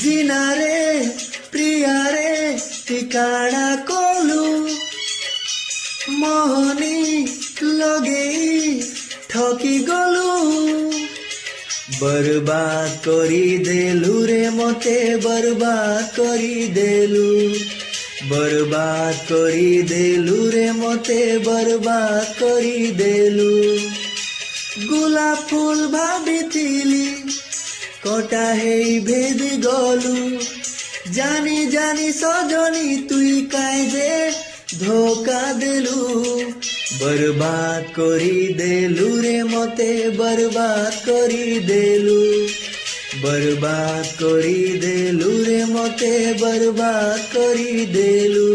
জিনারে প্রিয়ারে ঠিকানা কলু মোহনী লগেই ঠকি গলু বরবাদ করি দেলু রে মতে বরবাদ করি দেলু বরবাদ করি দেলু রে মতে বরবাদ করি দেলু গোলাপ ফুল ভাবিছিলি কটা হেই ভেদ গলু জানি জানি সজনী তুই কায়দে ধোকা দেলু বরবাদ করি দেলু রে মতে বরবাদ করি দেলু বরবাদ করি দেলু রে মতে বরবাদ করি দেলু।